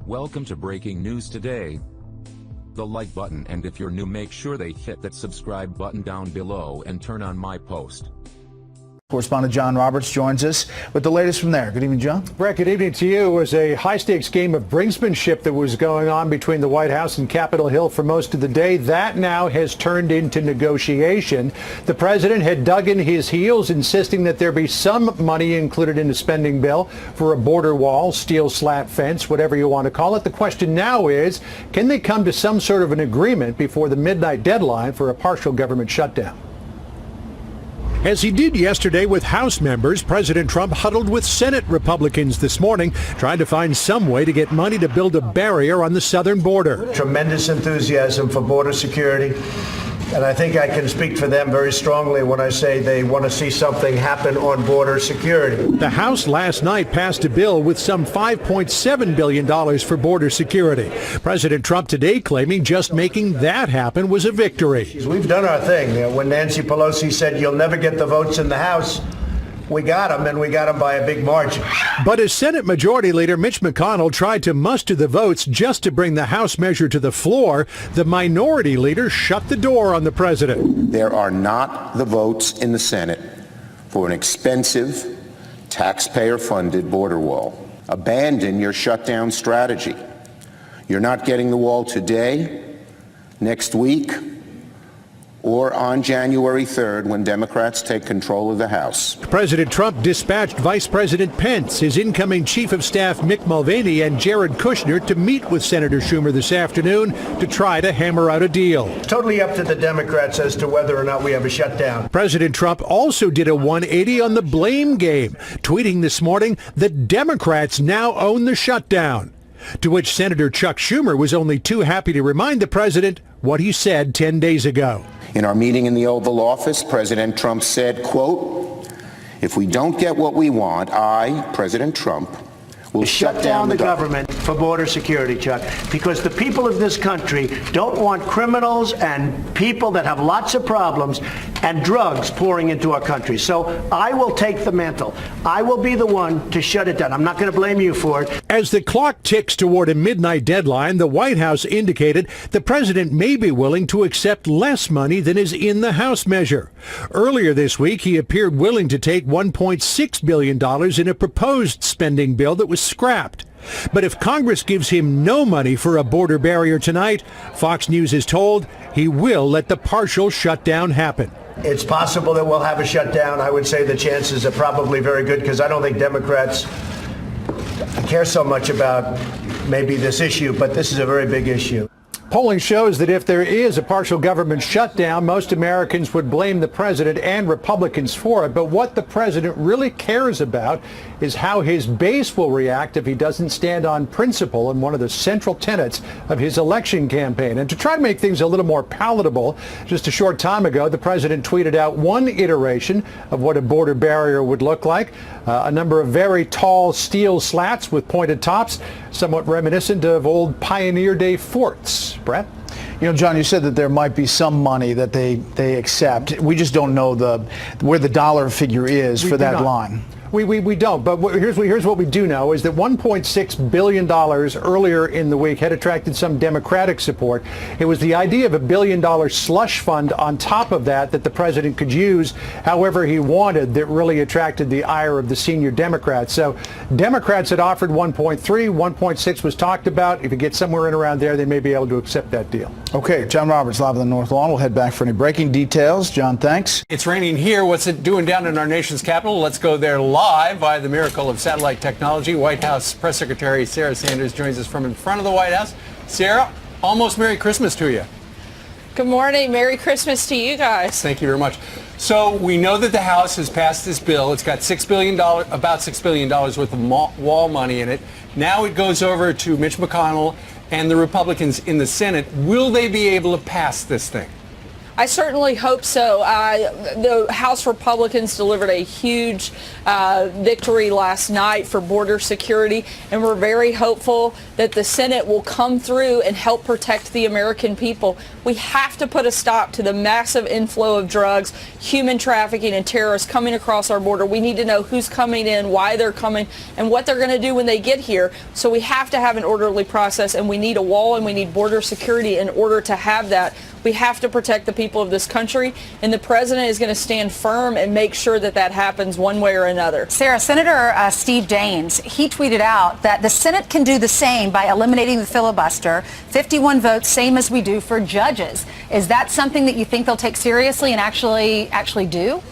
Welcome to Breaking News Today. The like button, and if you're new, make sure they hit that subscribe button down below and turn on my post. Correspondent John Roberts joins us with the latest from there. Good evening, John. Brett, good evening to you. It was a high-stakes game of brinksmanship that was going on between the White House and Capitol Hill for most of the day. That now has turned into negotiation. The president had dug in his heels, insisting that there be some money included in the spending bill for a border wall, steel slat fence, whatever you want to call it. The question now is, can they come to some sort of an agreement before the midnight deadline for a partial government shutdown? As he did yesterday with House members, President Trump huddled with Senate Republicans this morning, trying to find some way to get money to build a barrier on the southern border. Tremendous enthusiasm for border security. And I think I can speak for them very strongly when I say they want to see something happen on border security. The House last night passed a bill with some $5.7 billion for border security. President Trump today claiming just making that happen was a victory. We've done our thing. When Nancy Pelosi said you'll never get the votes in the House, we got them, and we got them by a big margin. But as Senate Majority Leader Mitch McConnell tried to muster the votes just to bring the House measure to the floor, the Minority Leader shut the door on the president. There are not the votes in the Senate for an expensive, taxpayer-funded border wall. Abandon your shutdown strategy. You're not getting the wall today, next week, or on January 3rd when Democrats take control of the House. President Trump dispatched Vice President Pence, his incoming Chief of Staff Mick Mulvaney, and Jared Kushner to meet with Senator Schumer this afternoon to try to hammer out a deal. It's totally up to the Democrats as to whether or not we have a shutdown. President Trump also did a 180 on the blame game, tweeting this morning that Democrats now own the shutdown. To which Senator Chuck Schumer was only too happy to remind the president what he said 10 days ago. In our meeting in the Oval Office, President Trump said, quote, "If we don't get what we want, I, President Trump, will shut down the government for border security, Chuck, because the people of this country don't want criminals and people that have lots of problems and drugs pouring into our country. So I will take the mantle. I will be the one to shut it down. I'm not going to blame you for it. As the clock ticks toward a midnight deadline, the White House indicated the president may be willing to accept less money than is in the House measure. Earlier this week, he appeared willing to take $1.6 billion in a proposed spending bill that was scrapped. But if Congress gives him no money for a border barrier tonight, Fox News is told he will let the partial shutdown happen. It's possible that we'll have a shutdown. I would say the chances are probably very good because I don't think Democrats care so much about maybe this issue, but this is a very big issue. Polling shows that if there is a partial government shutdown, most Americans would blame the president and Republicans for it. But what the president really cares about is how his base will react if he doesn't stand on principle in one of the central tenets of his election campaign. And to try to make things a little more palatable, just a short time ago, the president tweeted out one iteration of what a border barrier would look like. A number of very tall steel slats with pointed tops, somewhat reminiscent of old Pioneer Day forts. Brett? You know, John, you said that there might be some money that they accept. We just don't know where the dollar figure is for that line. We don't, but here's what we do know is that $1.6 billion earlier in the week had attracted some Democratic support. It was the idea of $1 billion slush fund on top of that the president could use however he wanted that really attracted the ire of the senior Democrats. So Democrats had offered 1.3, 1.6 was talked about. If you get somewhere in around there, they may be able to accept that deal. Okay, John Roberts, live on the North Lawn. We'll head back for any breaking details. John, thanks. It's raining here. What's it doing down in our nation's capital? Let's go there live by the miracle of satellite technology. White House Press Secretary Sarah Sanders joins us from in front of the White House. Sarah, almost Merry Christmas to you. Good morning. Merry Christmas to you guys. Thank you very much. So we know that the House has passed this bill. It's got about $6 billion worth of wall money in it. Now it goes over to Mitch McConnell and the Republicans in the Senate. Will they be able to pass this thing? I certainly hope so. The House Republicans delivered a huge victory last night for border security, and we're very hopeful that the Senate will come through and help protect the American people. We have to put a stop to the massive inflow of drugs, human trafficking, and terrorists coming across our border. We need to know who's coming in, why they're coming, and what they're going to do when they get here. So we have to have an orderly process, and we need a wall and we need border security in order to have that. We have to protect the people of this country, and the president is going to stand firm and make sure that that happens one way or another. Sarah, Senator Steve Daines, he tweeted out that the Senate can do the same by eliminating the filibuster, 51 votes, same as we do for judges. Is that something that you think they'll take seriously and actually do?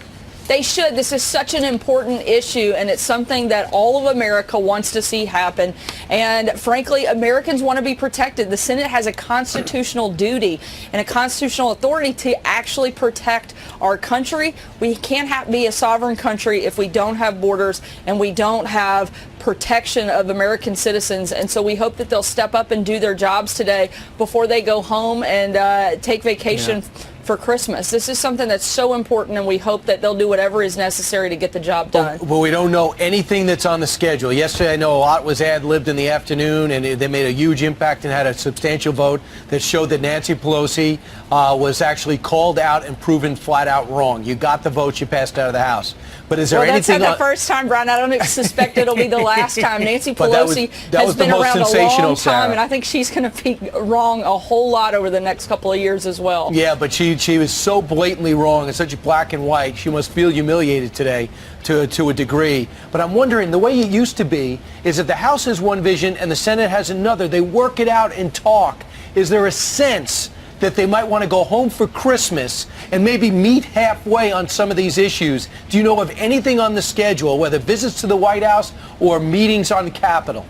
They should. This is such an important issue, and it's something that all of America wants to see happen. And frankly, Americans want to be protected. The Senate has a constitutional duty and a constitutional authority to actually protect our country. We can't be a sovereign country if we don't have borders and we don't have protection of American citizens. And so we hope that they'll step up and do their jobs today before they go home and take vacation for Christmas. This is something that's so important, and we hope that they'll do whatever is necessary to get the job done. But we don't know anything that's on the schedule. Yesterday, I know a lot was ad-libbed in the afternoon, and they made a huge impact and had a substantial vote that showed that Nancy Pelosi was actually called out and proven flat out wrong. You got the vote, you passed out of the House. But is there anything? That's not the first time, Brian. I don't suspect it'll be the last time. Nancy Pelosi that has been around a long time, Sarah. and I think she's going to be wrong a whole lot over the next couple of years as well. Yeah, but she was so blatantly wrong and such black and white. She must feel humiliated today to a degree. But I'm wondering, the way it used to be is that the House has one vision and the Senate has another. They work it out and talk. Is there a sense that they might want to go home for Christmas and maybe meet halfway on some of these issues? Do you know of anything on the schedule, whether visits to the White House or meetings on the Capitol?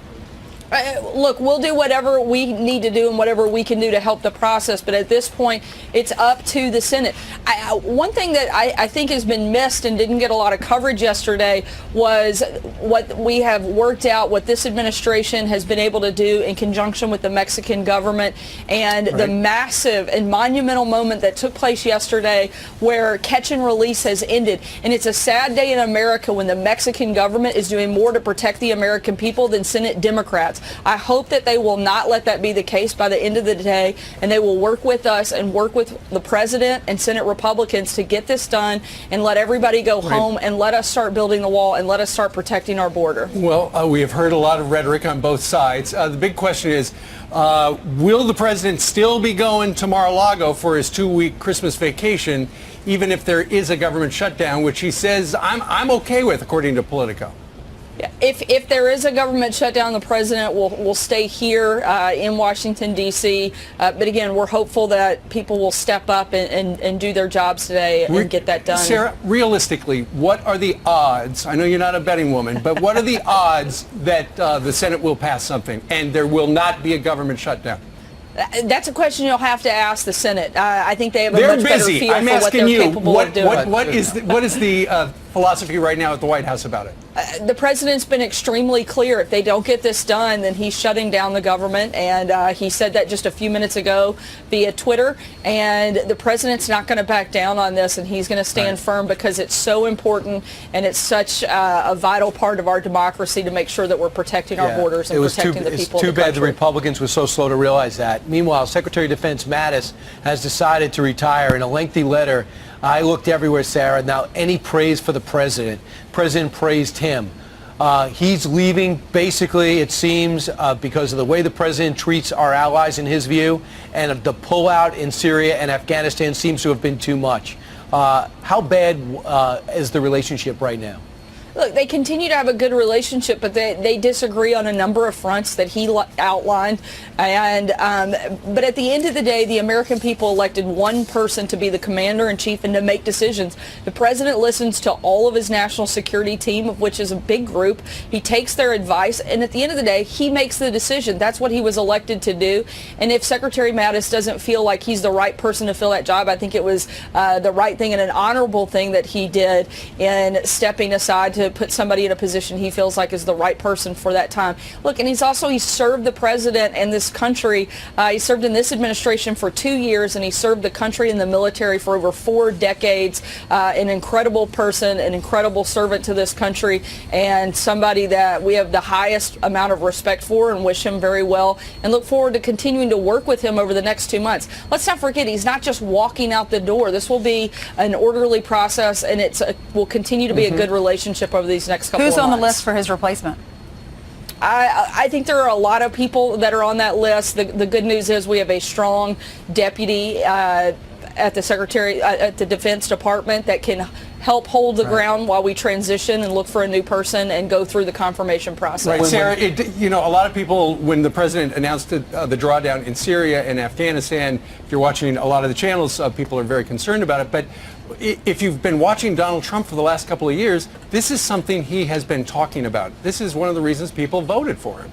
Look, we'll do whatever we need to do and whatever we can do to help the process, but at this point, it's up to the Senate. One thing that I think has been missed and didn't get a lot of coverage yesterday was what we have worked out, what this administration has been able to do in conjunction with the Mexican government, and the massive and monumental moment that took place yesterday where catch and release has ended. And it's a sad day in America when the Mexican government is doing more to protect the American people than Senate Democrats. I hope that they will not let that be the case by the end of the day, and they will work with us and work with the president and Senate Republicans to get this done and let everybody go home and let us start building the wall and let us start protecting our border. Well, we have heard a lot of rhetoric on both sides. The big question is, will the president still be going to Mar-a-Lago for his 2-week Christmas vacation, even if there is a government shutdown, which he says I'm okay with, according to Politico? If there is a government shutdown, the president will stay here in Washington, D.C. But again, we're hopeful that people will step up and do their jobs today and get that done. Sarah, realistically, what are the odds? I know you're not a betting woman, but what are the odds that the Senate will pass something and there will not be a government shutdown? That's a question you'll have to ask the Senate. I think they have a much better feel I'm for what they're capable of doing. What is the philosophy right now at the White House about it? The president's been extremely clear. If they don't get this done, then he's shutting down the government. And he said that just a few minutes ago via Twitter. And the president's not going to back down on this, and he's going to stand firm because it's so important and it's such a vital part of our democracy to make sure that we're protecting our borders and protecting the people of the country. It's too bad the Republicans were so slow to realize that. Meanwhile, Secretary of Defense Mattis has decided to retire. In a lengthy letter, I looked everywhere, Sarah. Now, any praise for the president. President praised him. He's leaving, basically, it seems, because of the way the president treats our allies, in his view, and the pullout in Syria and Afghanistan seems to have been too much. How bad is the relationship right now? Look, they continue to have a good relationship, but they disagree on a number of fronts that he outlined. And but at the end of the day, the American people elected one person to be the commander-in-chief and to make decisions. The president listens to all of his national security team, of which is a big group. He takes their advice, and at the end of the day, he makes the decision. That's what he was elected to do. And if Secretary Mattis doesn't feel like he's the right person to fill that job, I think it was the right thing and an honorable thing that he did in stepping aside to put somebody in a position he feels like is the right person for that time. Look, and he served the president and this country. He served in this administration for 2 years, and he served the country in the military for over 4 decades. An incredible person, an incredible servant to this country, and somebody that we have the highest amount of respect for, and wish him very well and look forward to continuing to work with him over the next 2 months. Let's not forget, he's not just walking out the door. This will be an orderly process, and will continue to be a good relationship over these next couple of months. Who's on the list for his replacement? I think there are a lot of people that are on that list. The good news is we have a strong deputy at the Defense Department that can help hold the ground while we transition and look for a new person and go through the confirmation process. Right, Sarah, a lot of people, when the president announced the drawdown in Syria and Afghanistan, if you're watching a lot of the channels, people are very concerned about it. But if you've been watching Donald Trump for the last couple of years, this is something he has been talking about. This is one of the reasons people voted for him.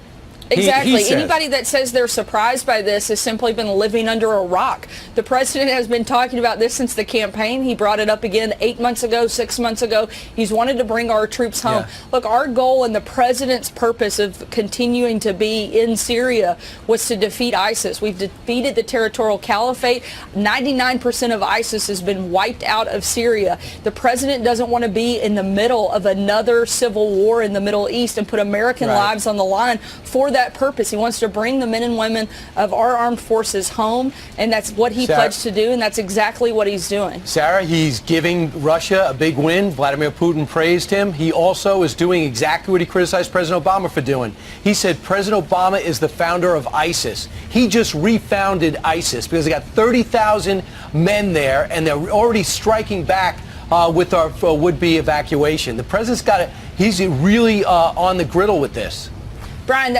Exactly. Anybody that says they're surprised by this has simply been living under a rock. The president has been talking about this since the campaign. He brought it up again 8 months ago, 6 months ago. He's wanted to bring our troops home. Yeah. Look, our goal and the president's purpose of continuing to be in Syria was to defeat ISIS. We've defeated the territorial caliphate. 99% of ISIS has been wiped out of Syria. The president doesn't want to be in the middle of another civil war in the Middle East and put American lives on the line for that purpose. He wants to bring the men and women of our armed forces home, and that's what he pledged to do, and that's exactly what he's doing. Sarah, he's giving Russia a big win. Vladimir Putin praised him. He also is doing exactly what he criticized President Obama for doing. He said President Obama is the founder of ISIS. He just refounded ISIS because they got 30,000 men there, and they're already striking back with our would-be evacuation. The president's he's really on the griddle with this. Brian,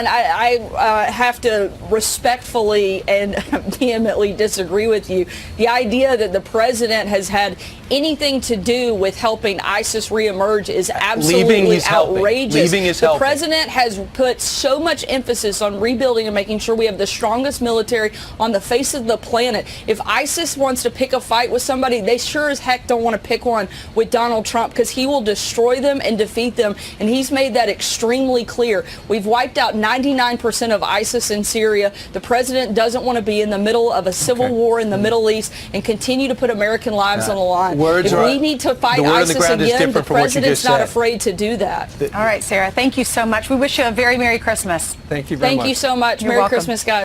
I have to respectfully and vehemently disagree with you. The idea that the president has had anything to do with helping ISIS reemerge is absolutely outrageous. The president has put so much emphasis on rebuilding and making sure we have the strongest military on the face of the planet. If ISIS wants to pick a fight with somebody, they sure as heck don't want to pick one with Donald Trump, because he will destroy them and defeat them, and he's made that extremely clear. We've wiped out 99% of ISIS in Syria. The president doesn't want to be in the middle of a civil war in the Middle East and continue to put American lives on the line. If we need to fight ISIS again, the president's not afraid to do that. All right, Sarah, thank you so much. We wish you a very Merry Christmas. Thank you very much. Thank you so much. Merry Christmas, guys.